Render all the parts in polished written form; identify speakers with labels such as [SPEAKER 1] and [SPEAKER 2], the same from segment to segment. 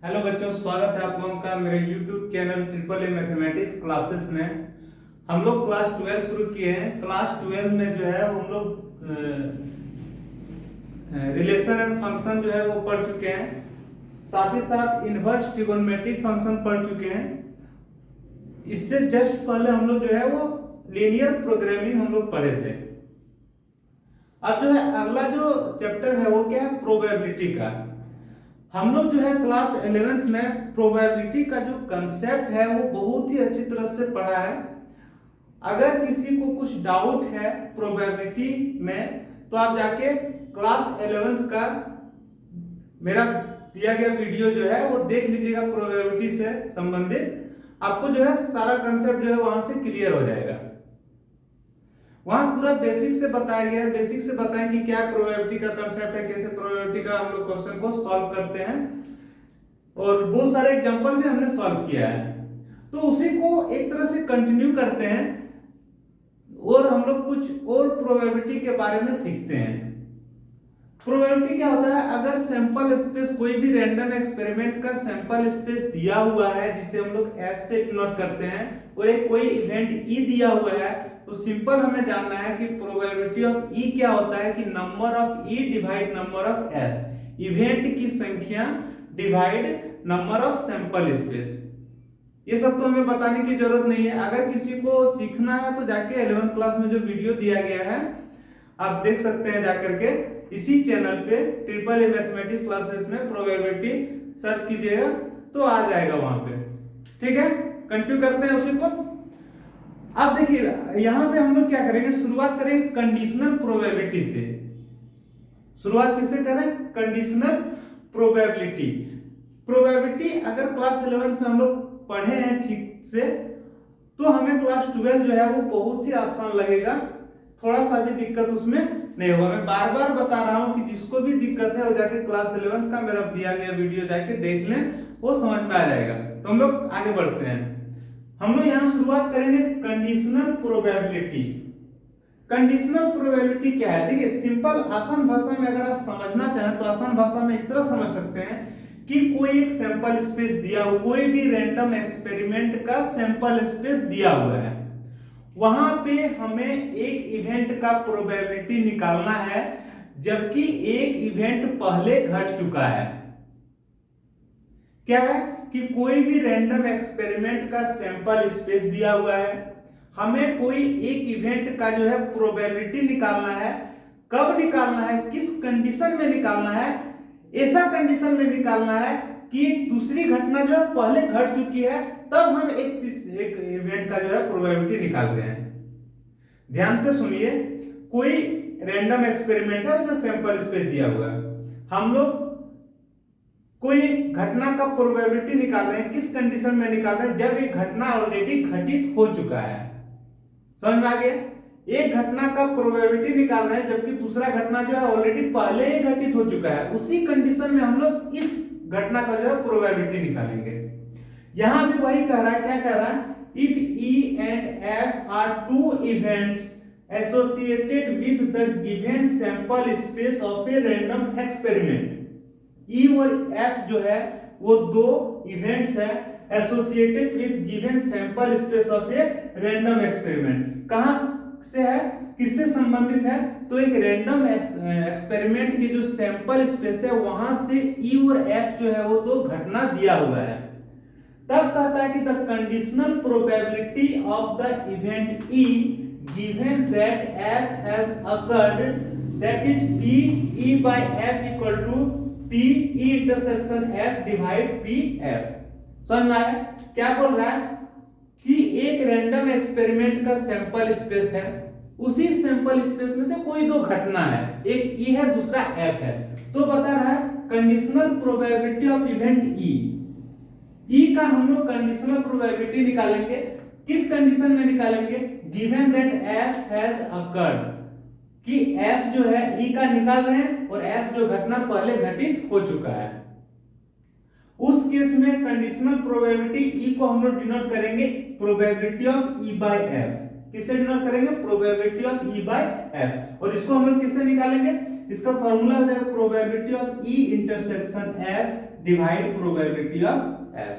[SPEAKER 1] Hello बच्चों, स्वागत है आप लोगों का मेरे YouTube channel triple A mathematics classes में। हम लोग क्लास 12 शुरू किए हैं। क्लास 12 में जो है हम लोग रिलेशन एंड फंक्शन जो है वो पढ़ चुके हैं। साथ ही साथ इनवर्स ट्रिगोनोमेट्रिक फंक्शन पढ़ चुके हैं। इससे जस्ट पहले हम लोग जो है वो लीनियर प्रोग्रामिंग हम लोग पढ़े थे। अब जो है अगला जो चैप्टर है वो क्या है, प्रोबेबिलिटी का। हम लोग जो है क्लास 11th में प्रोबेबिलिटी का जो कंसेप्ट है वो बहुत ही अच्छी तरह से पढ़ा है। अगर किसी को कुछ डाउट है प्रोबेबिलिटी में तो आप जाके क्लास 11th का मेरा दिया गया वीडियो जो है वो देख लीजिएगा। प्रोबेबिलिटी से संबंधित आपको जो है सारा कंसेप्ट जो है वहां से क्लियर हो जाएगा। वहां पूरा बेसिक से बताया गया है। बेसिक से बताएं कि क्या प्रोबेबिलिटी का कंसेप्ट है, कैसे प्रोबेबिलिटी का हम लोग क्वेश्चन को सॉल्व करते हैं, और बहुत सारे एग्जांपल भी हमने सॉल्व किया है। तो उसी को एक तरह से कंटिन्यू करते हैं और हम लोग कुछ और प्रोबेबिलिटी के बारे में सीखते हैं। प्रोबेबिलिटी क्या होता है, अगर सैंपल स्पेस कोई भी रैंडम एक्सपेरिमेंट का सैंपल स्पेस दिया हुआ है जिसे हम लोग एस से डिनोट करते हैं, और एक कोई इवेंट ई दिया हुआ है, तो सिंपल हमें जानना है कि प्रोबेबिलिटी ऑफ ई क्या होता है कि number of E divide number of S, event की संख्या divide number of sample space. ये सब तो हमें बताने की जरूरत नहीं है। अगर किसी को सीखना है तो जाके 11th क्लास में जो वीडियो दिया गया है आप देख सकते हैं जाकर के इसी चैनल पे ट्रिपल ए मैथमेटिक्स क्लासेस में प्रोबेबिलिटी सर्च कीजिएगा तो आ जाएगा वहां पे। ठीक है, कंटिन्यू करते हैं उसी को। अब देखिए यहां पे हम लोग क्या करेंगे, शुरुआत करेंगे कंडीशनल प्रोबेबिलिटी से। शुरुआत किससे करें, कंडीशनल प्रोबेबिलिटी। प्रोबेबिलिटी अगर क्लास 11th में हम लोग पढ़े हैं ठीक से तो हमें क्लास 12 जो है वो बहुत ही आसान लगेगा। थोड़ा सा भी दिक्कत उसमें नहीं होगा। मैं बार बार बता रहा हूं कि जिसको भी दिक्कत है वो जाके क्लास 11th का मेरा दिया गया वीडियो जाके देख लें, वो समझ में आ जाएगा। तो हम लोग आगे बढ़ते हैं। हम लोग यहां शुरुआत करेंगे कंडीशनल प्रोबेबिलिटी। कंडीशनल प्रोबेबिलिटी क्या है, देखिए सिंपल आसान भाषा में अगर आप समझना चाहें तो आसान भाषा में इस तरह समझ सकते हैं कि कोई एक सैंपल स्पेस दिया हुआ, कोई भी रैंडम एक्सपेरिमेंट का सैंपल स्पेस दिया हुआ है, वहां पे हमें एक इवेंट का प्रोबेबिलिटी निकालना है जबकि एक इवेंट पहले घट चुका है। क्या है कि कोई भी रैंडम एक्सपेरिमेंट का सैंपल स्पेस दिया हुआ है, हमें कोई एक इवेंट का जो है प्रोबेबिलिटी निकालना है। कब निकालना है, किस कंडीशन में निकालना है, ऐसा कंडीशन में निकालना है कि दूसरी घटना जो है पहले घट चुकी है, तब हम एक इवेंट का जो है प्रोबेबिलिटी निकाल रहे हैं। ध्यान से सुनिए, कोई रैंडम एक्सपेरिमेंट है उसमें सैंपल स्पेस दिया हुआ है, हम लोग कोई घटना का प्रोबेबिलिटी निकाल रहे हैं। किस कंडीशन में निकाल रहे हैं, जब एक घटना ऑलरेडी घटित हो चुका है। समझ में आ गया, एक घटना का प्रोबेबिलिटी निकाल रहे हैं जबकि दूसरा घटना जो है ऑलरेडी पहले ही घटित हो चुका है। उसी कंडीशन में हम लोग इस घटना का जो है प्रोबेबिलिटी निकालेंगे। यहां भी वही कह रहा है, क्या कह रहा है, if E and F are two events associated with the given sample space of a random experiment. E और एफ जो है वो दो इवेंट्स है associated with given sample space of a random experiment. कहां से है, किससे संबंधित है, तो एक रैंडम एक्सपेरिमेंट की जो सैंपल स्पेस है वहां से ई और एफ जो है वो दो घटना दिया हुआ है। तब कहता है कि the conditional probability of the event E given that F has occurred that is P E by F equal to P E intersection F divide P F. समझ में आया क्या बोल रहा है कि एक रैंडम एक्सपेरिमेंट का सैंपल स्पेस है, उसी सैंपल स्पेस में से कोई दो घटना है, एक ई है दूसरा एफ है, तो बता रहा है conditional probability of event E. E का हम लोग कंडीशनल प्रोबेबिलिटी निकालेंगे। किस कंडीशन में निकालेंगे, given that F has occurred, कि एफ जो है ई का निकाल रहे हैं और एफ जो घटना पहले घटित हो चुका है। उस केस में कंडीशनल प्रोबेबिलिटी ई को हम लोग डिनोट करेंगे probability of E by F. किससे डिनोट करेंगे, probability of E by F. और इसको हम लोग किससे निकालेंगे, इसका फार्मूला हो जाएगा probability of E intersection F divide probability of F.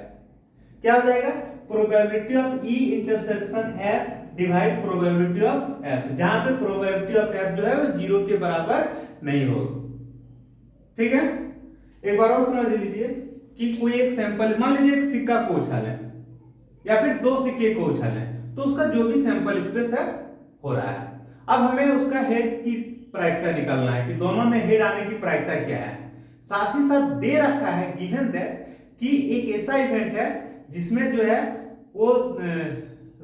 [SPEAKER 1] क्या हो जाएगा? Probability of E intersection F divide probability of F, जहां पे प्रोबेबिलिटी ऑफ एफ जो है वो 0 के बराबर नहीं होगी। ठीक है, एक बार और समझ लीजिए कि कोई एक सैंपल, मान लीजिए एक सिक्का को उछालें या फिर दो सिक्के को उछालें, तो उसका जो भी सैंपल स्पेस है हो रहा है। अब हमें उसका हेड की प्रायिकता निकालना है कि दोनों में हेड आने की प्रायिकता क्या है। साथ ही साथ दे रखा है गिवन दैट कि एक ऐसा इवेंट है जिसमें जो है वो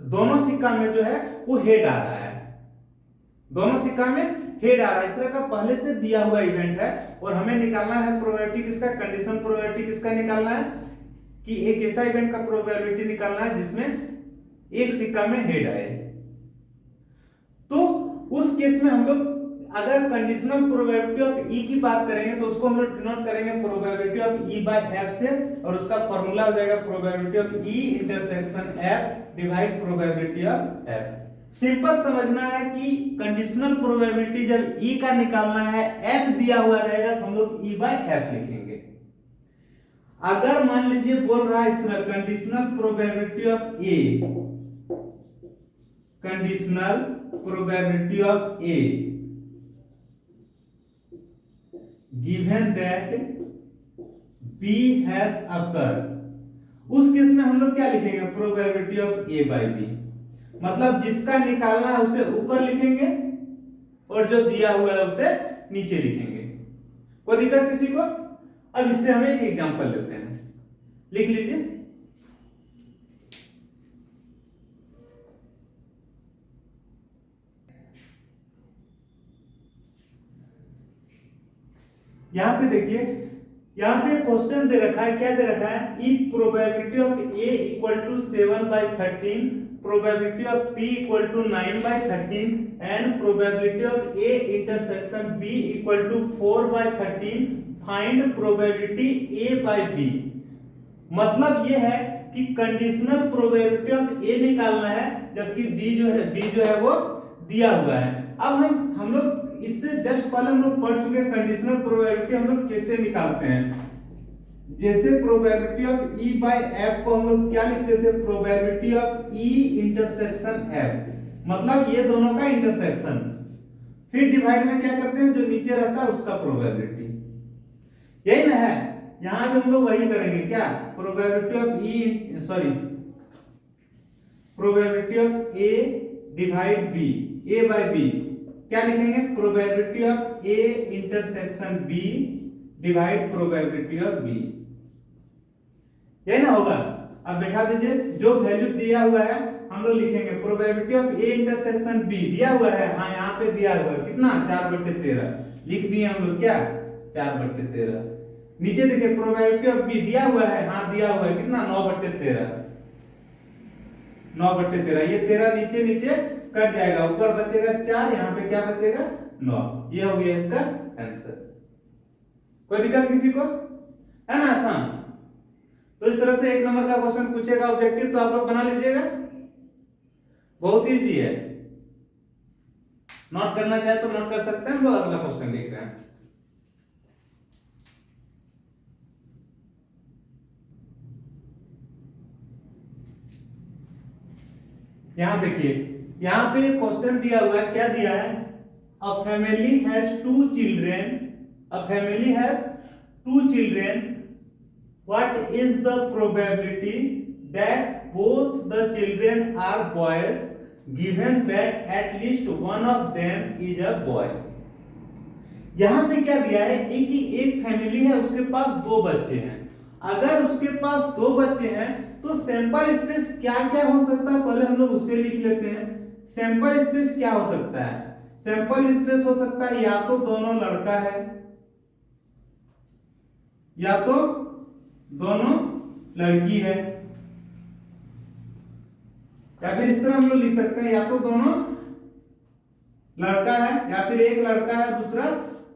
[SPEAKER 1] दोनों सिक्का में जो है वो हेड आ रहा है, दोनों सिक्का में हेड आ रहा है, इस तरह का पहले से दिया हुआ इवेंट है। और हमें निकालना है प्रोबेबिलिटी किसका, कंडीशनल प्रोबेबिलिटी किसका निकालना है कि एक ऐसा इवेंट का प्रोबेबिलिटी निकालना है जिसमें एक सिक्का में हेड आए। तो उस केस में हम लोग अगर कंडीशनल प्रोबेबिलिटी ऑफ ई की बात करेंगे तो उसको हम लोग डिनोट करेंगे probability of E by F से, और उसका फॉर्मूला हो जाएगा probability of E intersection F divide probability of F. Simple समझना है कि कंडीशनल प्रोबेबिलिटी जब ई का निकालना है, एफ दिया हुआ रहेगा तो हम लोग ई बाय एफ लिखेंगे। अगर मान लीजिए बोल रहा है इस तरह conditional probability of A, conditional probability of A given that B has occurred, उस केस में हम लोग क्या लिखेंगे probability of A by B, मतलब जिसका निकालना है उसे ऊपर लिखेंगे और जो दिया हुआ है उसे नीचे लिखेंगे। कोई दिक्कत किसी को? अब इससे हम एक एग्जांपल लेते हैं, लिख लीजिए। यहां पे देखिए, यहां पे क्वेश्चन दे रखा है, क्या दे रखा है, if probability of A equal to 7/13, probability of P equal to 9/13 and probability of A intersection B equal to 4/13, find probability A by B। मतलब ये है कि कंडीशनल प्रोबेबिलिटी ऑफ A निकालना है, जबकि B जो है वो दिया हुआ है। अब हम लोग इससे जस्ट पहले हम लोग पढ़ चुके हैं कंडीशनल प्रोबेबिलिटी हम लोग कैसे निकालते हैं। जैसे probability of E by F को हम लोग क्या लिखते थे, probability of E intersection F, मतलब ये दोनों का इंटरसेक्शन, फिर डिवाइड में क्या करते हैं, जो नीचे रहता है उसका प्रोबेबिलिटी, यही ना है। यहां भी हम लोग वही करेंगे, क्या, probability of E, sorry, probability of A divide B, A by B, क्या लिखेंगे, probability of A intersection B divide probability of B, यही ना होगा। अब बैठा दीजिए, जो वैल्यू दिया हुआ है हम लोग लिखेंगे probability of A intersection B दिया हुआ है, हाँ यहाँ पे दिया हुआ है कितना, 4/13 लिख दिए हम लोग, क्या, 4/13। नीचे देखिए प्रोबेबिलिटी ऑफ बी दिया हुआ है, हाँ दिया हुआ है कितना, 9/13, 9/13, ये 13 नीचे नीचे कट जाएगा, ऊपर बचेगा 4, यहाँ पे क्या बचेगा 9, ये हो गया इसका आंसर। कोई दिक्कत किसी को? है ना आसान। तो इस तरह से 1 नंबर का क्वेश्चन पूछेगा ऑब्जेक्टिव, तो आप लोग बना लीजिएगा, बहुत इजी है। नोट करना चाहे तो नोट कर सकते हैं। हम लोग अगला क्वेश्चन लिख रहे हैं। यहां देखिए, यहां पे क्वेश्चन दिया हुआ है, क्या दिया है, a family has 2 children, a family has 2 children, what is the probability that both the children are boys given that at least one of them is a boy. यहां पे क्या दिया है, एक फैमिली है, उसके पास 2 बच्चे हैं। अगर उसके पास 2 बच्चे हैं तो सैंपल स्पेस क्या क्या हो सकता है, पहले हम लोग उसे लिख लेते हैं। सैंपल स्पेस क्या हो सकता है, सैंपल स्पेस हो सकता है या तो दोनों लड़का है या तो दोनों लड़की है, या फिर इस तरह हम लोग लिख सकते हैं, या तो दोनों लड़का है या फिर एक लड़का है दूसरा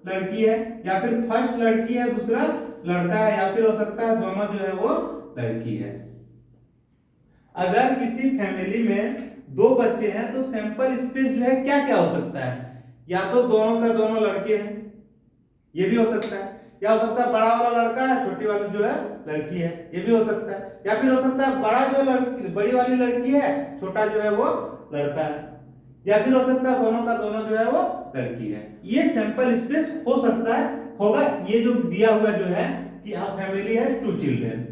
[SPEAKER 1] लड़की है, या फिर फर्स्ट लड़की है दूसरा लड़का है, या फिर हो सकता है दोनों जो है वो लड़की है। अगर किसी फैमिली में 2 बच्चे हैं तो सैंपल स्पेस जो है क्या क्या हो सकता है, या तो दोनों का दोनों लड़के हैं, ये भी हो सकता है, या हो सकता है बड़ा वाला लड़का है, छोटी वाली जो है लड़की है, ये भी हो सकता है। या फिर हो सकता है बड़ा जो लड़की, बड़ी वाली लड़की है, छोटा जो है वो लड़का है। या फिर हो सकता है दोनों का दोनों जो है वो लड़की है। ये सैंपल स्पेस हो सकता है, होगा। ये जो दिया हुआ जो है कि आ फैमिली है 2 चिल्ड्रन,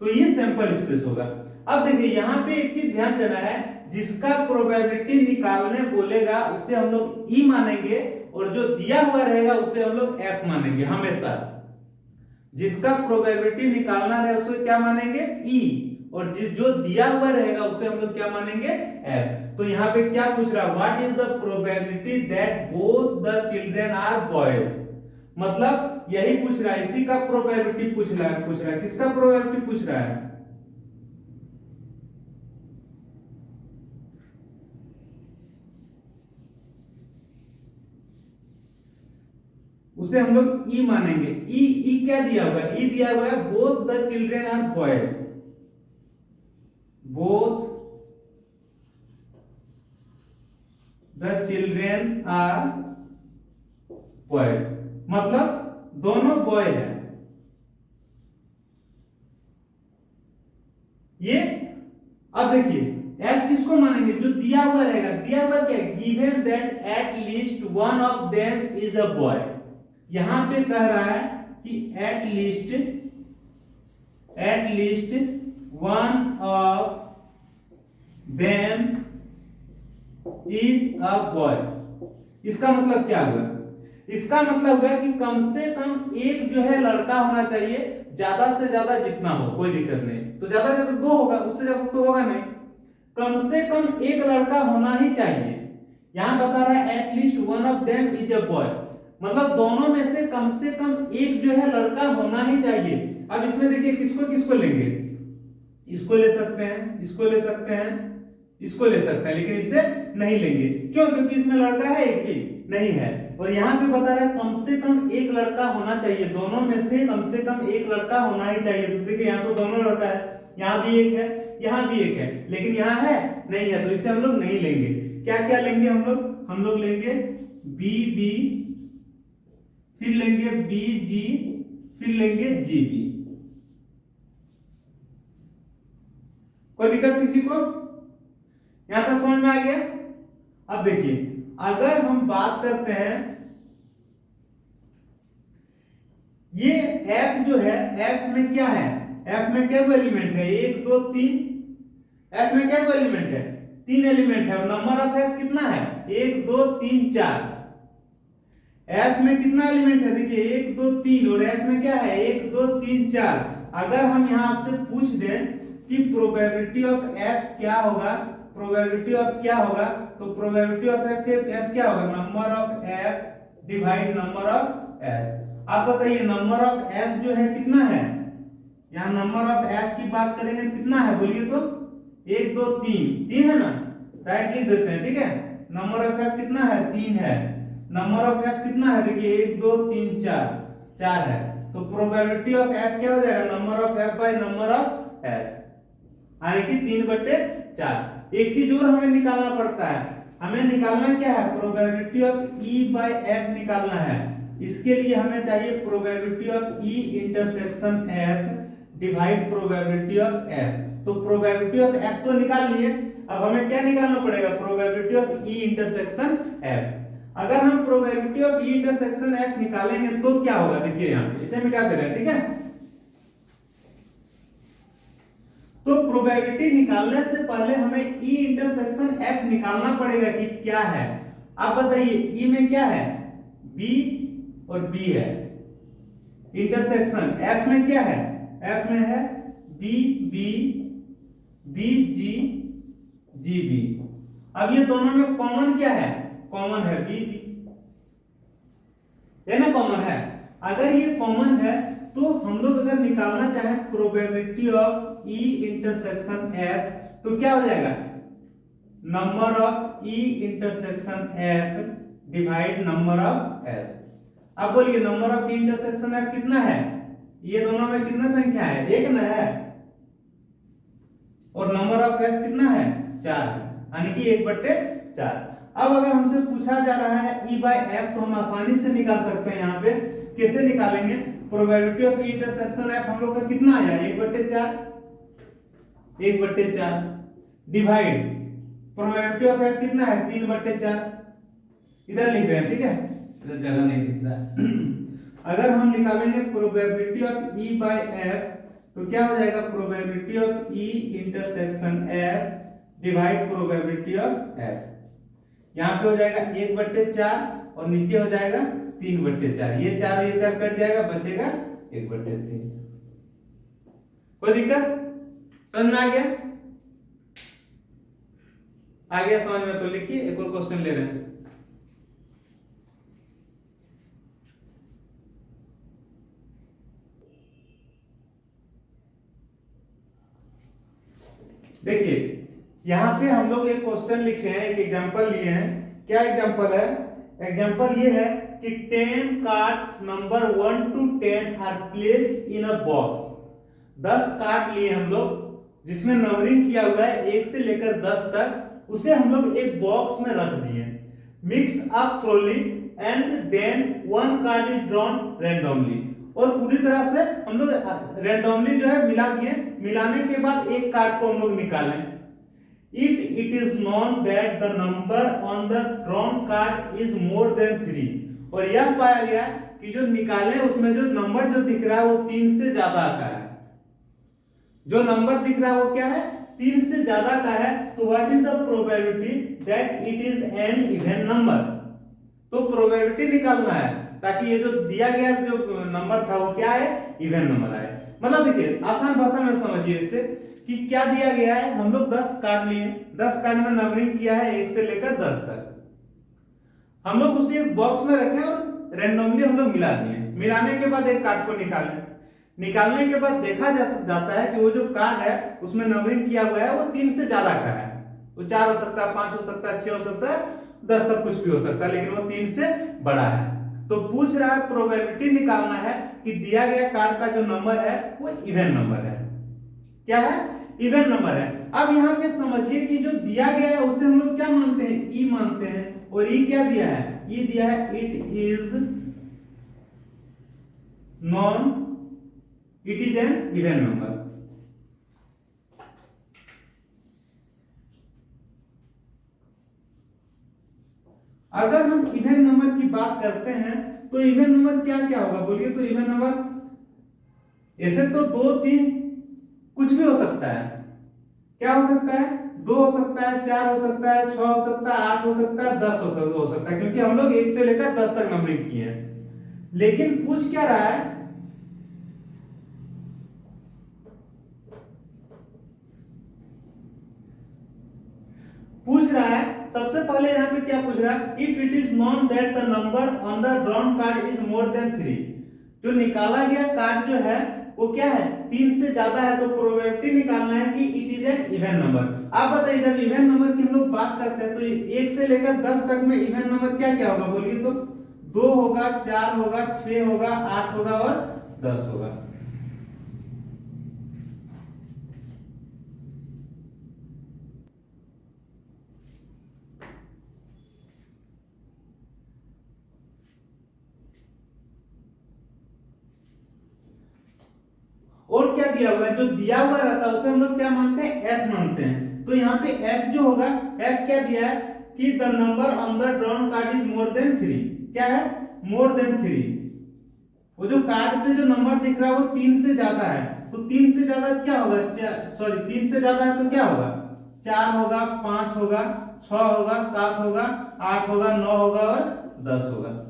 [SPEAKER 1] तो ये सैंपल स्पेस होगा। अब देखिए यहाँ पे एक चीज ध्यान देना है, जिसका प्रोबेबिलिटी निकालने बोलेगा उसे हम लोग ई मानेंगे, और जो दिया हुआ रहेगा उसे हम लोग एफ मानेंगे हमेशा। जिसका प्रोबेबिलिटी निकालना है उसे क्या मानेंगे, ई, और जो दिया हुआ रहेगा उसे हम लोग क्या मानेंगे, एफ। तो यहाँ पे क्या पूछ रहा है, what is the probability that both the children are boys. मतलब यही पूछ रहा है, इसी का प्रोबेबिलिटी पूछ रहा है। किसका प्रोबेबिलिटी पूछ रहा है, उसे हम लोग ई मानेंगे। ई क्या दिया हुआ है, ई दिया हुआ है both the children are boys, both the children are boys, मतलब दोनों बॉय हैं। ये अब देखिए एफ किसको मानेंगे, जो दिया हुआ रहेगा। दिया हुआ क्या है, given that at least one of them is a boy. यहां पे कह रहा है कि eight least one of them is a boy. इसका मतलब क्या हुआ, इसका मतलब हुआ कि कम से कम एक जो है लड़का होना चाहिए, ज्यादा से ज्यादा जितना हो कोई दिक्कत नहीं। तो ज्यादा से ज्यादा 2 होगा, उससे ज्यादा तो होगा नहीं, कम से कम एक लड़का होना ही चाहिए। यहां बता रहा है eight least one of them is a boy, मतलब दोनों में से कम एक जो है लड़का होना ही चाहिए। अब इसमें देखिए किसको किसको लेंगे, इसको ले सकते हैं, इसको ले सकते हैं, इसको ले सकते हैं, लेकिन इससे नहीं लेंगे। क्यों, क्योंकि इसमें लड़का है एक भी नहीं है। और यहाँ पे बता रहा है कम से कम एक लड़का होना चाहिए, दोनों में से कम एक लड़का होना ही चाहिए। तो देखिए यहाँ तो दोनों लड़का है, यहाँ भी एक है, यहाँ भी एक है, लेकिन यहाँ है नहीं है, तो इसे हम लोग नहीं लेंगे। क्या क्या लेंगे हम लोग लेंगे बी बी, फिर लेंगे बी जी, फिर लेंगे जी बी। कोई दिक्कत किसी को, यहां तक समझ में आ गया। अब देखिए अगर हम बात करते हैं, ये एफ जो है, एफ में क्या है, एफ में क्या एलिमेंट है, 1 2 3। एफ में क्या एलिमेंट है, 3 एलिमेंट है। और नंबर ऑफ एस कितना है, 1 2 3 4। एफ में कितना एलिमेंट है, देखिए 1 2 3, और एस में क्या है 1 2 3 4। अगर हम यहां आपसे पूछ दें कि प्रोबेबिलिटी ऑफ एफ क्या होगा, प्रोबेबिलिटी ऑफ क्या होगा, तो प्रोबेबिलिटी ऑफ एफ क्या होगा, number of F divide number of S. आप बताइए नंबर ऑफ एफ जो है कितना है, यहां नंबर ऑफ एफ की बात करेंगे कितना है, बोलिए तो 1 2 3 है ना, राइट लिख देते हैं, ठीक है। नंबर ऑफ एफ कितना है, 3 है। नंबर ऑफ एस कितना है, देखिए 1 2 3 4 है। तो प्रोबेबिलिटी ऑफ एफ क्या हो जाएगा, number of F by number of S, यानी कि 3/4। एक चीज और हमें निकालना पड़ता है, हमें निकालना क्या है, probability of E by F निकालना है। इसके लिए हमें चाहिए probability of E intersection F divide probability of F. तो प्रोबेबिलिटी ऑफ एफ तो निकाल लिए, अब हमें क्या निकालना पड़ेगा, probability of E intersection F. अगर हम probability of E intersection F निकालेंगे तो क्या होगा, देखिए यहां पे इसे मिटा दे रहे हैं, ठीक है। तो प्रोबेबिलिटी निकालने से पहले हमें ई इंटरसेक्शन एफ निकालना पड़ेगा कि क्या है। आप बताइए ई में क्या है, बी और बी है, इंटरसेक्शन एफ में क्या है, एफ में है बी बी बी जी जी बी। अब ये दोनों में कॉमन क्या है, कॉमन है बी बी, है ना, कॉमन है। अगर ये कॉमन है तो हम लोग अगर निकालना चाहें probability of E intersection F, तो क्या हो जाएगा, number of E intersection F divide number of S. अब बोलिए number of E intersection F कितना है, ये दोनों में कितना संख्या है, 1 ना है, और नंबर ऑफ एस कितना है 4 है, यानी कि 1/4। अब अगर हमसे पूछा जा रहा है ई बाय एफ, तो हम आसानी से निकाल सकते हैं। यहाँ पे कैसे निकालेंगे? प्रोबेबिलिटी ऑफ इंटरसेक्शन एफ हम लोग का कितना आया? 1/4, 1/4 डिवाइड प्रोबेबिलिटी ऑफ एफ कितना है? 3/4। इधर लिख रहे हैं, ठीक है, इधर जगह नहीं दिख रहा है। अगर हम निकालेंगे probability of E by F तो क्या हो जाएगा? Probability of E intersection F divide probability of F. यहाँ पे हो जाएगा 1/4 और नीचे हो जाएगा 3/4। ये 4 कट जाएगा, बचेगा 1/3। कोई दिक्कत? समझ में आ गया? आ गया समझ में तो लिखिए। एक और क्वेश्चन ले रहे हैं। देखिए यहां पे हम लोग एक क्वेश्चन लिखे हैं, एक एग्जांपल लिए हैं। क्या एग्जांपल है? एग्जांपल ये है कि 10 cards number 1 to 10 are placed in a box. 10 card लिए हम लोग जिसमें नंबरिंग किया हुआ है 1 से लेकर 10 तक, उसे हम लोग एक बॉक्स में रख दिए। Mix up thoroughly and then one card is drawn randomly. और पूरी तरह से हम लोग रैंडमली जो है मिला दिए। मिलाने के बाद एक कार्ड को हम लोग निकालें। If it is known that the number on the drawn card is more than 3, और यह पाया गया कि जो निकाले उसमें जो नंबर जो दिख रहा है वो 3 से ज्यादा का है। जो नंबर दिख रहा है वो क्या है? 3 से ज्यादा का है। तो what is the probability that it is an even number? तो प्रोबेबिलिटी निकालना है ताकि ये जो दिया गया जो नंबर था वो क्या है? इवन नंबर आए। मतलब देखिए आसान भाषा में समझिए इससे कि क्या दिया गया है। हम लोग 10 कार्ड लिए, 10 कार्ड में नंबरिंग किया है 1 से लेकर 10 तक। हम लोग उसे एक बॉक्स में रखे और रैंडमली हम लोग मिला दिए। मिलाने के बाद एक कार्ड को निकालें। निकालने के बाद देखा जाता है कि वो जो कार्ड है उसमें नंबरिंग किया हुआ है वो 3 से ज्यादा का है। वो 4 हो सकता है, 5 हो सकता है, 6 हो सकता है, 10 तक कुछ भी हो सकता है, लेकिन वो 3 से बड़ा है। तो पूछ रहा है प्रोबेबिलिटी निकालना है कि दिया गया कार्ड का जो नंबर है वो इवन नंबर है। क्या है? इवन नंबर है। अब यहाँ पे समझिए कि जो दिया गया है उसे हम लोग क्या मानते हैं? ई मानते हैं। और ई क्या दिया है? ई दिया है it is non, it is an even number. अगर हम इवन नंबर की बात करते हैं तो इवन नंबर क्या क्या होगा बोलिए? तो इवन नंबर ऐसे तो 2 3 कुछ भी हो सकता है। क्या हो सकता है? 2 हो सकता है, 4 हो सकता है, 6 हो सकता है, 8 हो सकता है, 10 हो सकता है, क्योंकि हम लोग 1 से लेकर 10 तक नंबरिंग किए हैं। लेकिन पूछ क्या रहा है? पूछ रहा है सबसे पहले यहाँ पे क्या पूछ रहा है? If it is known that the number on the drawn card is more than 3। जो निकाला गया कार्ड जो है वो क्या है? 3 से ज्यादा है। तो प्रोबेबिलिटी निकालना है कि it is an even number. आप बताइए जब इवन नंबर की हम लोग बात करते हैं तो 1 से लेकर 10 तक में इवन नंबर क्या क्या होगा बोलिए? तो 2 होगा, 4 होगा, 6 होगा, 8 होगा और 10 होगा। और क्या दिया हुआ है? जो दिया हुआ रहता है उसे हम लोग क्या मानते हैं? एफ मानते हैं। तो यहाँ पे एफ जो होगा, एफ क्या दिया है कि the number on the drawn card is more than 3। क्या है? More than 3। वो जो कार्ड पे जो नंबर दिख रहा है वो 3 से ज्यादा है। तो 3 से ज्यादा क्या होगा? सॉरी 3 से ज्यादा है तो क्या होगा? 4 होगा, 5 होगा, 6 होगा, 7 होगा, 8 होगा, 9 होगा और 10 होगा।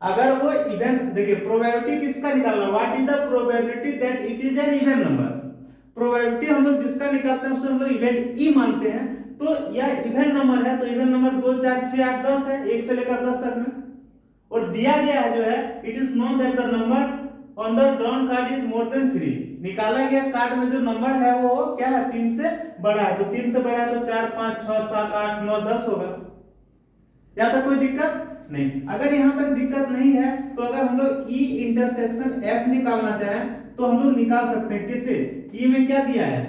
[SPEAKER 1] अगर वो इवन, देखिए प्रोबेबिलिटी किसका निकालना? What is the probability that it is an even number? Probability हम लोग जिसका निकालते हैं उसे हम लोग इवेंट ई मानते हैं। तो यह इवन नंबर है, तो इवन नंबर 2 4 6 8 10 है, 1 से लेकर 10 तक में। और दिया गया है जो है it is known that the number on the drawn card is more than 3। निकाला गया कार्ड में जो नंबर है वो क्या है? 3 से बड़ा है। तो 3 से बड़ा है तो 4 5 6 7 8 9 10 होगा। यहां तक कोई दिक्कत नहीं? अगर यहां तक दिक्कत नहीं है तो अगर हम लोग ई इंटरसेक्शन एफ निकालना चाहें तो हम लोग निकाल सकते हैं। किससे? ई में क्या दिया है?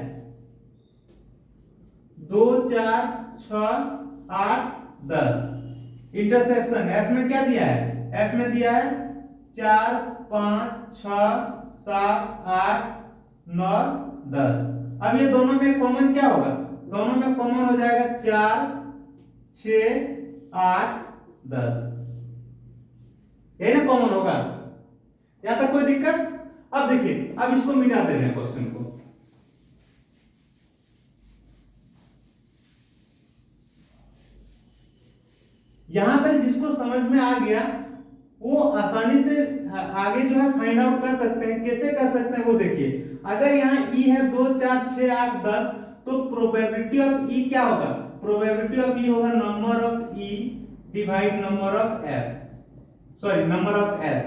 [SPEAKER 1] 2 4 6 8 10। इंटरसेक्शन एफ में क्या दिया है? एफ में दिया है 4 5 6 7 8 9 10। अब ये दोनों में कॉमन क्या होगा, दोनों में कॉमन हो जाएगा 4 6 8 10, यही ना कॉमन होगा। यहां तक कोई दिक्कत? अब देखिए, अब इसको मिटा दे रहे हैं क्वेश्चन को। यहां तक जिसको समझ में आ गया वो आसानी से आगे जो है फाइंड आउट कर सकते हैं। कैसे कर सकते हैं वो देखिए, अगर यहाँ ई है 2 4 6 8 10, तो प्रोबेबिलिटी ऑफ ई क्या होगा, प्रोबेबिलिटी ऑफ ई होगा number of E divide number of F, sorry number of S,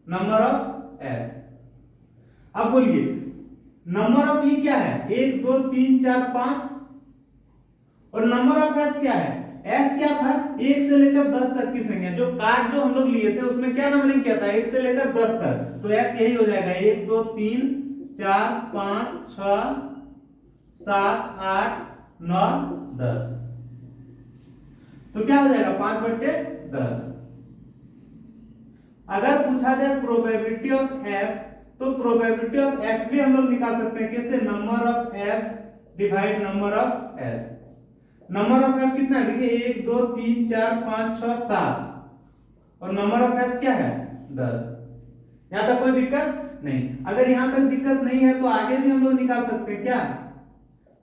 [SPEAKER 1] number of S. अब बोलिए नंबर ऑफ ई क्या है, 1 2 3 4 5, और नंबर ऑफ एस क्या है, एस क्या था, 1 से लेकर 10 तक की संख्या। जो कार्ड जो हम लोग लिए थे उसमें क्या नंबरिंग किया था, 1 से लेकर 10 तक, तो एस यही हो जाएगा 1 2 3 4 5 6 7 8 9 10। तो क्या हो जाएगा 5/10। अगर पूछा जाए प्रोबेबिलिटी ऑफ एफ, तो प्रोबेबिलिटी ऑफ एफ भी हम लोग निकाल सकते हैं। कैसे, number of F divide number of S. Number of F कितना है, देखिए 1 2 3 4 5 6 7, और नंबर ऑफ एस क्या है 10। यहां तक कोई दिक्कत नहीं। अगर यहां तक दिक्कत नहीं है तो आगे भी हम लोग निकाल सकते हैं। क्या,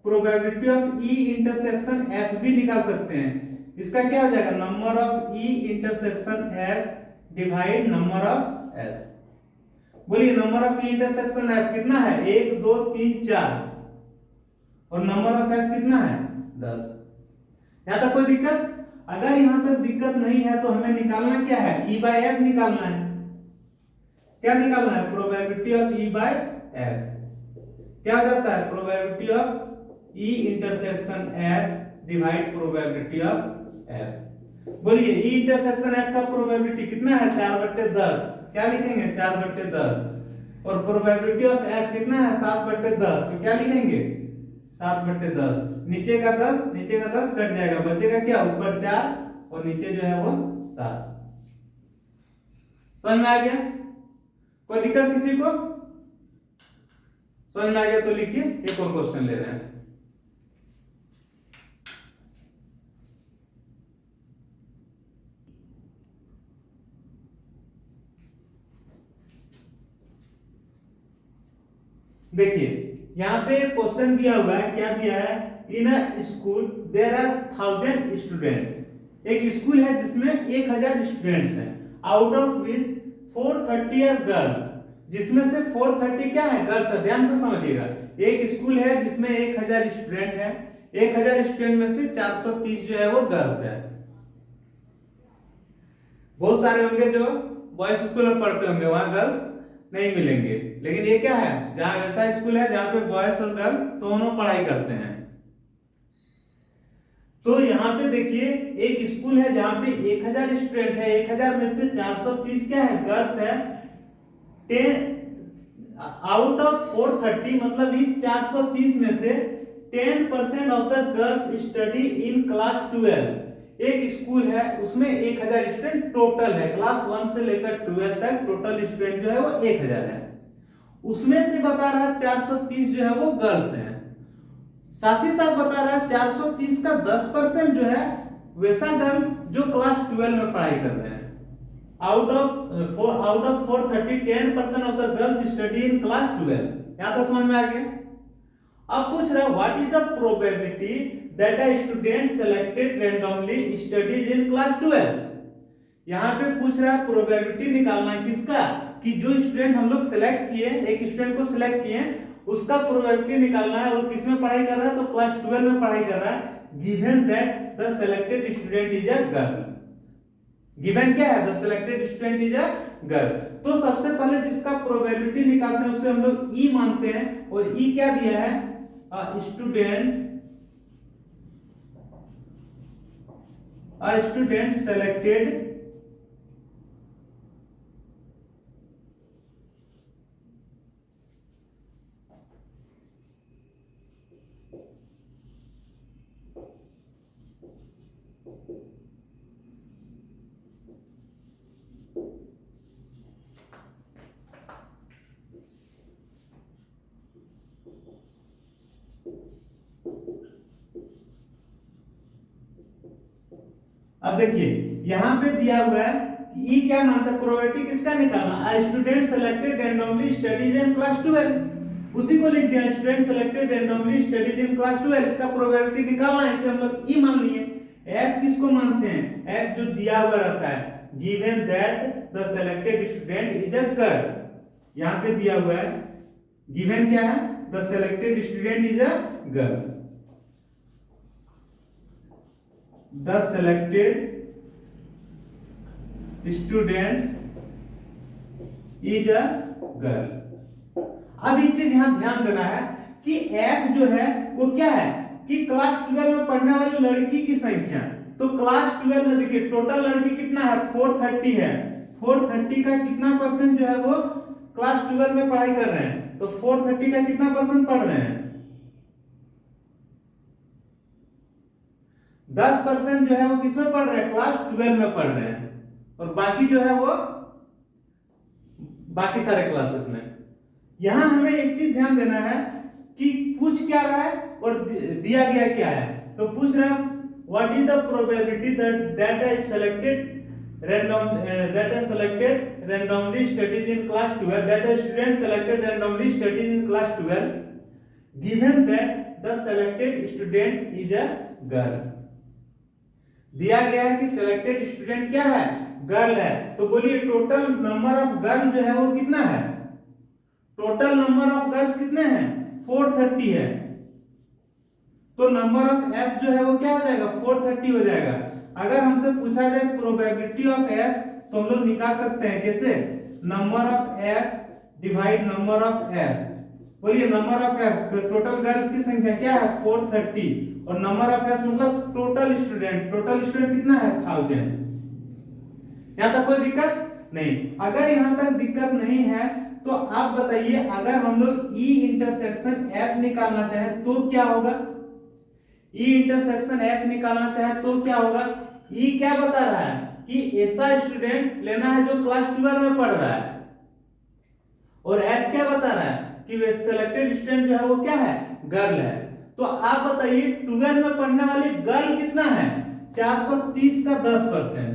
[SPEAKER 1] probability of E intersection F भी निकाल सकते हैं। इसका क्या हो जाएगा, number of E intersection F divide number of S. बोलिए number of E intersection F कितना है, 1 2 3 4, और नंबर ऑफ एस कितना है 10। यहां तक कोई दिक्कत? अगर यहां तक दिक्कत नहीं है तो हमें निकालना क्या है, ई बाय एफ निकालना है। क्या निकालना है, probability of E by F. क्या हो जाता है, probability of E intersection F divide probability of F. बोलिए ई इंटरसेक्शन एफ का प्रोबेबिलिटी कितना है, 4/10। क्या लिखेंगे, 4/10, और प्रोबेबिलिटी ऑफ एफ कितना है, 7/10, तो क्या लिखेंगे 7/10। नीचे का 10 कट जाएगा, बचेगा क्या, ऊपर 4 और नीचे जो है वो 7। समझ में आ गया? कोई दिक्कत किसी को? समझ में आ गया तो लिखिए, एक और क्वेश्चन ले रहे हैं। देखिए यहां पे क्वेश्चन दिया हुआ है, क्या दिया है, in a school there are 1000 students. एक स्कूल है जिसमें 1000 स्टूडेंट्स हैं, out of which 430 are girls, जिसमें से 430 क्या है, गर्ल्स है। ध्यान से समझिएगा, एक स्कूल है जिसमें 1000 स्टूडेंट है, 1000 स्टूडेंट में से 430 जो है वो गर्ल्स है। बहुत सारे होंगे जो बॉयज स्कूल में पढ़ते होंगे, वहां गर्ल्स नहीं मिलेंगे, लेकिन ये क्या है, जहां ऐसा स्कूल है जहां पे बॉयज और गर्ल्स दोनों पढ़ाई करते हैं। तो यहाँ पे देखिए एक स्कूल है जहां पे 1000 स्टूडेंट है, 1000 में से 430 क्या है, गर्ल्स है। 10 आउट ऑफ 430, मतलब इस 430 में से 10% of the girls study in class 12। एक स्कूल है उसमें 1000 स्टूडेंट टोटल है, क्लास 1 से लेकर 12 तक टोटल स्टूडेंट जो है वो 1000 है। उसमें से बता रहा है 430 जो है वो गर्ल्स हैं। साथ ही साथ बता रहा है 430 का 10% जो है वैसा गर्ल्स जो क्लास 12 में पढ़ाई कर रहे हैं। Out of 430 10% of the girls study in class 12। यहां तक समझ में आ गया? अब पूछ रहा है what is the probability that a student selected randomly studies in class 12। यहां पे पूछ रहा है प्रोबेबिलिटी निकालना है किसका, कि जो स्टूडेंट हम लोग सेलेक्ट किए, एक स्टूडेंट को सेलेक्ट किए, उसका प्रोबेबिलिटी निकालना है। और किस में पढ़ाई कर रहा है, तो क्लास 12 में पढ़ाई कर रहा है। Given that the selected student is a girl. Given क्या है, the selected student is a girl. तो सबसे पहले जिसका प्रोबेबिलिटी निकालते हैं उसे हम लोग ई मानते हैं, और ई क्या दिया है, स्टूडेंट सेलेक्टेड अब देखिए यहाँ पे दिया हुआ है कि ई क्या मानता है, प्रोबेबिलिटी किसका निकालना, a student selected randomly studies in class 12, उसी को लिख दिया, student selected randomly studies in class 12, इसका प्रोबेबिलिटी निकालना है, इसे हम लोग ई मान लिए। एफ किसको मानते हैं, एफ जो दिया हुआ रहता है, given that the selected student is a girl, यहाँ पे दिया हुआ है गिवन क्या है, the selected student is a girl, the selected student is a girl. अब एक चीज यहां ध्यान देना है कि एफ जो है वो क्या है कि क्लास 12 में पढ़ने वाली लड़की की संख्या, तो क्लास 12 में देखिए टोटल लड़की कितना है, 430 है, 430 का कितना परसेंट जो है वो क्लास 12 में पढ़ाई कर रहे हैं, तो 430 का कितना परसेंट पढ़ रहे हैं, 10% जो है वो किसमें पढ़ रहे हैं, क्लास 12 में पढ़ रहे हैं, और बाकी जो है वो बाकी सारे क्लासेस में। यहां हमें एक चीज ध्यान देना है कि पूछ क्या रहा है और दिया गया क्या है, तो पूछ रहा है what is the probability that is selected randomly studies in class 12, that a student selected randomly studies in class 12 given that the selected student is a girl। दिया गया है कि सेलेक्टेड स्टूडेंट क्या है, गर्ल है, तो बोलिए टोटल नंबर ऑफ गर्ल जो है वो कितना है, टोटल नंबर ऑफ गर्ल्स कितने हैं, 430 है, तो नंबर ऑफ एफ जो है वो क्या हो जाएगा, 430 हो जाएगा। अगर हमसे पूछा जाए प्रोबेबिलिटी ऑफ एफ, तो हम लोग निकाल सकते हैं कैसे, number of F divide number of S, बोलिए number of F total girls की संख्या क्या है 430, और नंबर ऑफ एस मतलब टोटल स्टूडेंट कितना है 1000। यहां तक कोई दिक्कत नहीं, अगर यहां तक दिक्कत नहीं है तो आप बताइए अगर हम लोग ई इंटरसेक्शन एफ निकालना चाहें तो क्या होगा, ई इंटरसेक्शन एफ निकालना चाहे तो क्या होगा, ई क्या बता रहा है कि ऐसा स्टूडेंट लेना है जो क्लास 12 में पढ़ रहा है, और एफ क्या बता रहा है कि वे सेलेक्टेड स्टूडेंट जो है वो क्या है, गर्ल है। तो आप बताइए 12 में पढ़ने वाली गर्ल कितना है, 430 का 10%,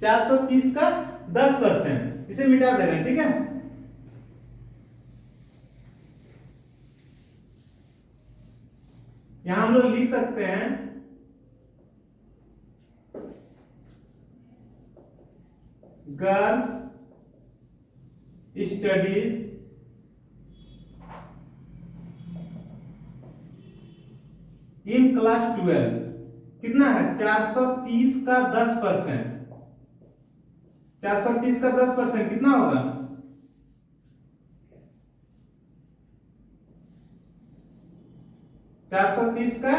[SPEAKER 1] 430 का 10%, इसे मिटा दे रहे हैं, ठीक है। यहां हम लोग लिख सकते हैं गर्ल्स स्टडीज इन क्लास 12 कितना है, 430 का 10%, 430 का 10% कितना होगा, 430 का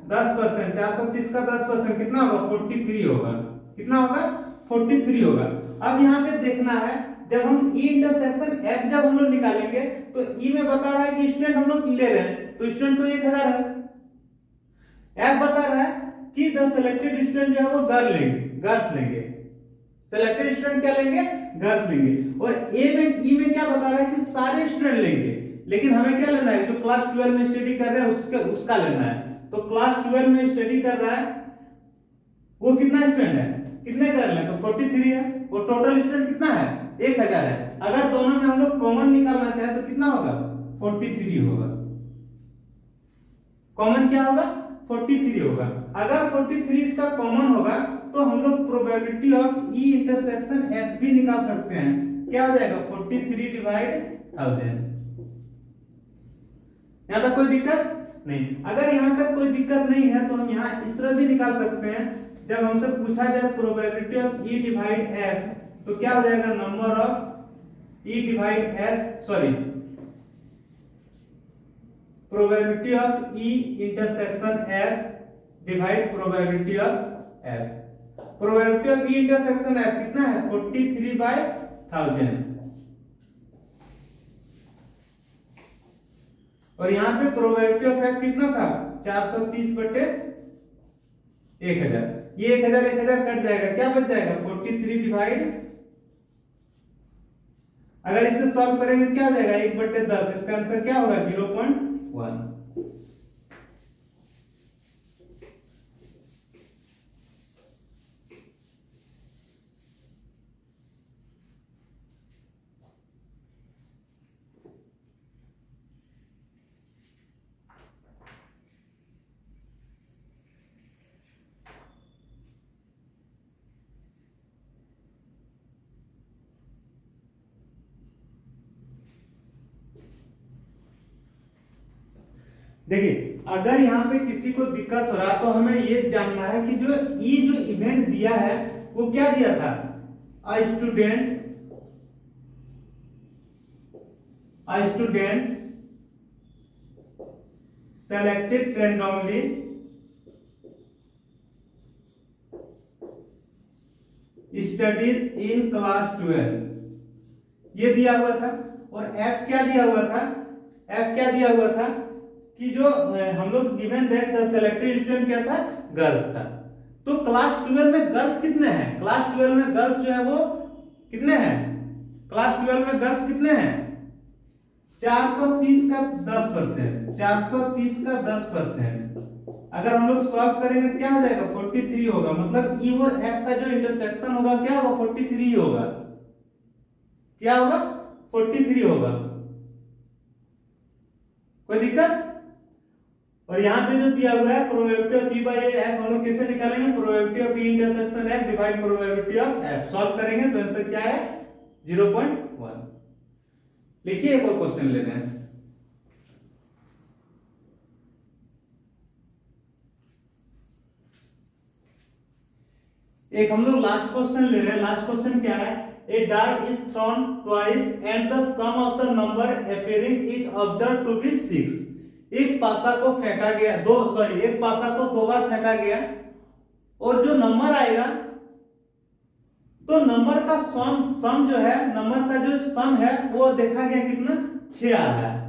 [SPEAKER 1] 10%, 430 का 10% कितना होगा 43 होगा, कितना होगा 43 होगा। अब यहाँ पे देखना है जब हम ई इंटरसेक्शन एफ जब हम लोग निकालेंगे तो ई में बता रहा है कि स्टूडेंट हम लोग ले रहे हैं, तो स्टूडेंट तो 1000 है, एफ बता रहा है कि द सिलेक्टेड स्टूडेंट जो है वो गर्ल्स लेंगे, सिलेक्टेड स्टूडेंट क्या लेंगे, गर्ल्स लेंगे, और ए में ई में क्या बता रहा है कि सारे स्टूडेंट लेंगे, लेकिन हमें क्या लेना है, जो क्लास 12 में स्टडी कर रहे हैं उसका लेना है। तो क्लास 12 में स्टडी कर रहा है वो कितना स्टूडेंट है, कितने गर्ल है, तो 43 है, और टोटल स्टूडेंट कितना है 1000 है। अगर दोनों में हम लोग कॉमन निकालना चाहे तो कितना होगा 43 होगा, कॉमन क्या होगा 43 होगा। अगर 43 इसका कॉमन होगा तो हम लोग probability of E intersection F भी निकाल सकते हैं, क्या हो जाएगा 43 डिवाइड 1000। यहां तक कोई दिक्कत नहीं, अगर यहां तक कोई दिक्कत नहीं है तो हम यहां इस तरह भी निकाल सकते हैं, जब हमसे पूछा जाए probability of E divide F तो क्या हो जाएगा, number of E divide F, sorry probability of E intersection F divide probability of F. Probability of E intersection F कितना है 43/1000, और यहां पे प्रोबेबिलिटी ऑफ एफ कितना था 430/1000, ये 1000 कट जाएगा, क्या बच जाएगा 43 डिवाइड, अगर इसे सॉल्व करेंगे तो क्या हो जाएगा 1/10, इसका आंसर क्या होगा 0.1। देखिए अगर यहाँ पे किसी को दिक्कत हो रहा तो हमें ये जानना है कि जो इवेंट दिया है वो क्या दिया था, a student selected randomly studies in class 12 ये दिया हुआ था। और एफ क्या दिया हुआ था, एफ क्या दिया हुआ था कि जो हम लोग given that the selected student क्या था, गर्ल्स था। तो क्लास 12 में गर्ल्स कितने हैं, क्लास 12 में गर्ल्स जो है वो कितने हैं, क्लास 12 में गर्ल्स कितने हैं 430 का 10%, 430 का 10%। अगर हम लोग सॉल्व करेंगे क्या हो जाएगा 43 होगा, मतलब ई और एफ का जो इंटरसेक्शन होगा क्या होगा 43 ही होगा, क्या होगा 43 होगा। कोई दिक्कत। और यहाँ पे जो दिया हुआ है probability of E by F हम लोग कैसे निकालेंगे, probability of E intersection F divide probability of F, solve करेंगे तो आंसर क्या है 0.1। लिखिए एक और क्वेश्चन ले रहे हैं। एक हम लोग लास्ट क्वेश्चन ले रहे हैं। लास्ट क्वेश्चन क्या है, a die is thrown twice and the sum of the number appearing is observed to be 6। एक पासा को फेंका गया, एक पासा को 2 बार फेंका गया और जो नंबर आएगा तो नंबर का सम जो है, नंबर का जो सम है वो देखा गया कितना 6 आ रहा है।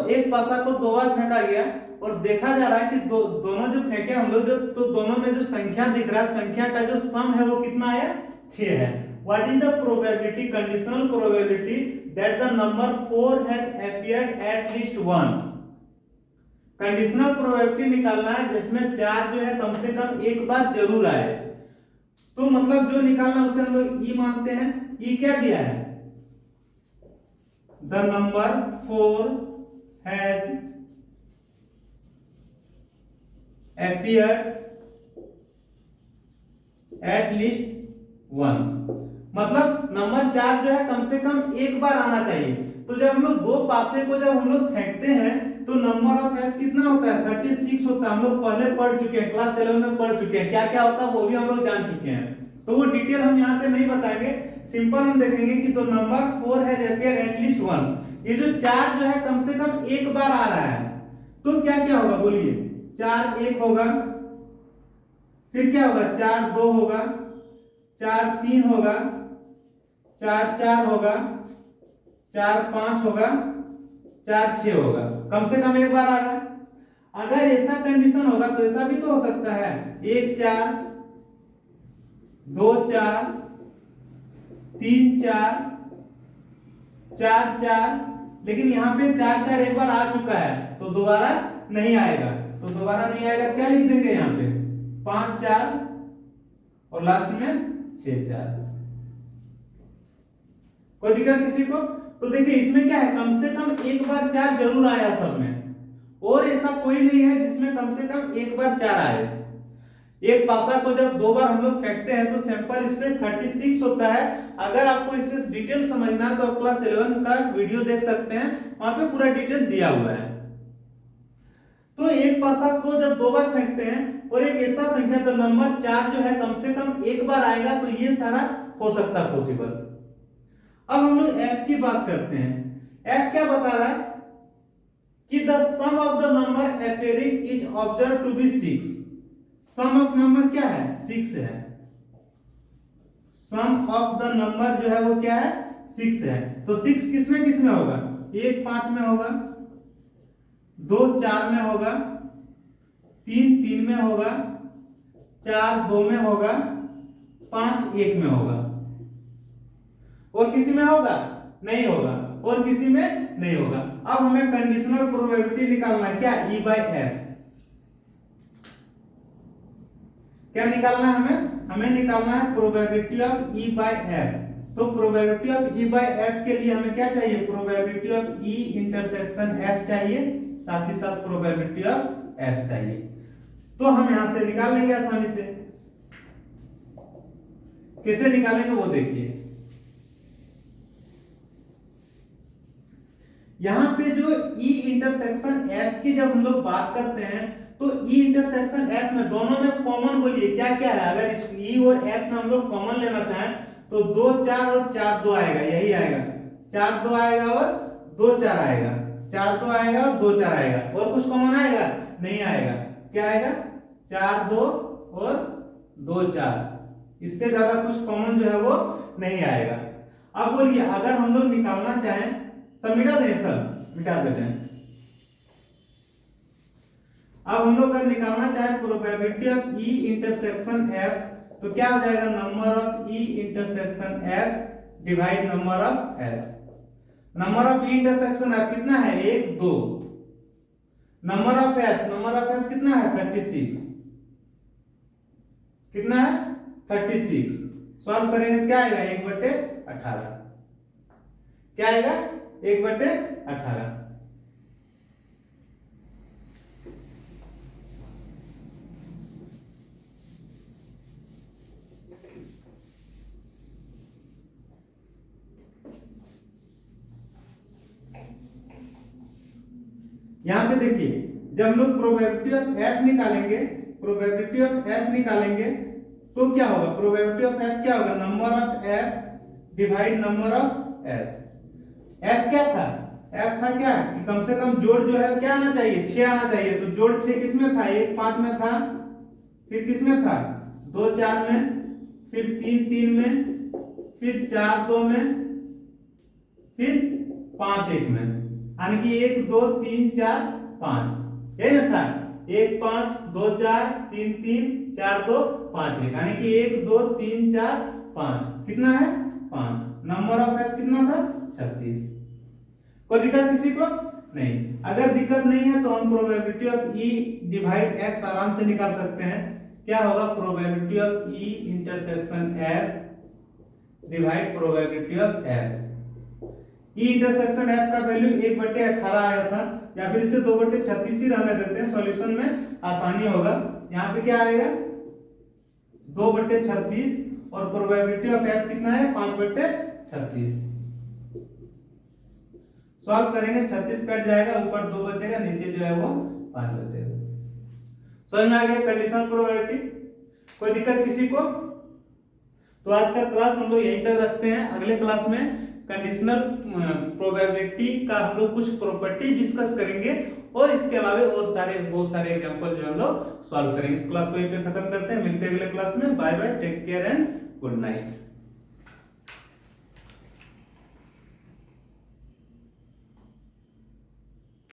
[SPEAKER 1] एक पासा को 2 बार फेंका गया और देखा जा रहा है कि दोनों जो फेंके हम लोग तो दोनों में जो संख्या दिख रहा है, संख्या का जो सम है वो कितना आया 6 है। What is the probability, conditional probability that the number 4 has appeared at least once. Conditional probability निकालना है जिसमें 4 जो है कम से कम एक बार जरूर आए। तो मतलब जो निकालना उसे हम लोग ई मानते हैं। ई क्या दिया है, the number 4 has appeared at least once, मतलब नंबर 4 जो है कम से कम एक बार आना चाहिए। तो जब हम लोग 2 पासे को जब हम लोग फेंकते हैं तो नंबर ऑफ एस कितना होता है 36 होता है। हम लोग पहले पढ़ चुके हैं, क्लास 11 में पढ़ चुके हैं क्या क्या होता है वो भी हम लोग जान चुके हैं, तो वो डिटेल हम यहाँ पे नहीं बताएंगे। सिंपल हम देखेंगे कि तो number 4 has appeared at least once, ये जो 4 जो है कम से कम एक बार आ रहा है तो क्या क्या होगा बोलिए, 4 1 होगा, फिर क्या होगा 4 2 होगा, 4 3 होगा, 4 4 होगा, 4 5 होगा, 4 6 होगा, कम से कम एक बार आ रहा है। अगर ऐसा कंडीशन होगा तो ऐसा भी तो हो सकता है 1 4 2 4 3 4 4 4, लेकिन यहाँ पे 4 4 एक बार आ चुका है तो दोबारा नहीं आएगा। तो दोबारा नहीं आएगा क्या लिख देंगे यहाँ पे 5 4 और लास्ट में 6 4। कोई दिक्कत किसी को। तो देखिए इसमें क्या है कम से कम एक बार 4 जरूर आया सब में, और ऐसा कोई नहीं है जिसमें कम से कम एक बार 4 आए। एक पासा को जब 2 बार हम लोग फेंकते हैं तो सैंपल स्पेस 36 होता है। अगर आपको इससे डिटेल समझना है तो आप क्लास 11 का वीडियो देख सकते हैं, वहां पे पूरा डिटेल दिया हुआ है। तो एक पासा को जब 2 बार फेंकते हैं और एक ऐसा संख्या तो नंबर 4 जो है कम से कम एक बार आएगा, तो ये सारा हो सकता है पॉसिबल। अब हम लोग एफ की बात करते हैं। एफ क्या बता रहा है कि the sum of the number appearing is observed to be 6। Sum of number क्या है 6 है, सम ऑफ द नंबर जो है वो क्या है 6 है। तो 6 किसमें होगा, 1 5 में होगा, 2 4 में होगा, 3 3 में होगा, 4 2 में होगा, 5 1 में होगा। और किसी में होगा नहीं होगा, और किसी में नहीं होगा। अब हमें कंडीशनल प्रोबेबिलिटी निकालना है क्या, ई बाय एफ। क्या निकालना है हमें निकालना है probability of E by F. तो probability of E by F के लिए हमें क्या चाहिए, probability of E intersection F चाहिए, साथ ही साथ प्रोबेबिलिटी ऑफ एफ चाहिए। तो हम यहां से निकाल लेंगे आसानी से। कैसे निकालेंगे वो देखिए। यहाँ पे जो ई इंटरसेक्शन एफ की जब हम लोग बात करते हैं तो ई इंटरसेक्शन एफ में दोनों में कॉमन बोलिए क्या क्या है। अगर इस ई और एफ में हम लोग कॉमन लेना चाहें तो 2 4 और 4 2 आएगा, यही आएगा। 4 2 आएगा और 2 4 आएगा, 4 2 आएगा और 2 4 आएगा। और कुछ कॉमन आएगा? नहीं आएगा। क्या आएगा? 4 2 और 2 4। इससे ज्यादा कुछ कॉमन जो है वो नहीं आएगा। अब बोलिए अगर हम लोग निकालना चाहें, सब मिटा दें, सब मिटा देते हैं। अब हम लोग अगर निकालना चाहें probability of E intersection F तो क्या हो जाएगा? Number of E intersection F divide number of S. Number of E intersection F कितना है? 1 2। नंबर ऑफ एस कितना है? 36। कितना है? 36। सॉल्व करेंगे क्या आएगा? 1/18। क्या आएगा? 1/18। यहां पे देखिए जब हम लोग प्रोबेबिलिटी ऑफ एफ निकालेंगे तो क्या होगा? प्रोबेबिलिटी ऑफ एफ क्या होगा? Number of F divide number of S. F क्या था? एफ था क्या कि कम से कम जोड़ जो है क्या आना चाहिए? 6 आना चाहिए। तो जोड़ 6 किस में था? 1 5 में था, फिर किस में था? 2 4 में, फिर 3 3 में, फिर 4 2 में, फिर 5 1 में। यानी कि 1 2 3 4 5 यही ना था? 1 5 2 4 3 3 4 2 5 1। यानी कि 1 2 3 4 5 कितना है? 5। नंबर ऑफ एस कितना था? 36। कोई दिक्कत किसी को? नहीं। अगर दिक्कत नहीं है तो हम probability of E divide x आराम से निकाल सकते हैं। क्या होगा? Probability of E intersection F divide probability of F. E intersection F का वैल्यू 1/18 आया था, या फिर इसे 2/36 ही रहने देते हैं, सॉल्यूशन में आसानी होगा। यहाँ पे क्या आएगा? 2/36 और प्रोबेबिलिटी ऑफ एफ कितना है? 5/36। सॉल्व करेंगे 36 कट जाएगा, ऊपर 2 बचेगा, नीचे जो है वो 5 बचेगा। समझ में आ गया कंडीशनल प्रोबेबिलिटी? कोई दिक्कत किसी को? तो आज का क्लास हम लोग यहीं तक रखते हैं। अगले क्लास में कंडीशनल प्रोबेबिलिटी का हम लोग कुछ प्रॉपर्टी डिस्कस करेंगे और इसके अलावा और बहुत सारे एग्जांपल जो हम लोग सॉल्व करेंगे। इस क्लास को यहीं पे खत्म करते हैं। मिलते हैं अगले क्लास में। Bye bye, take care and good night.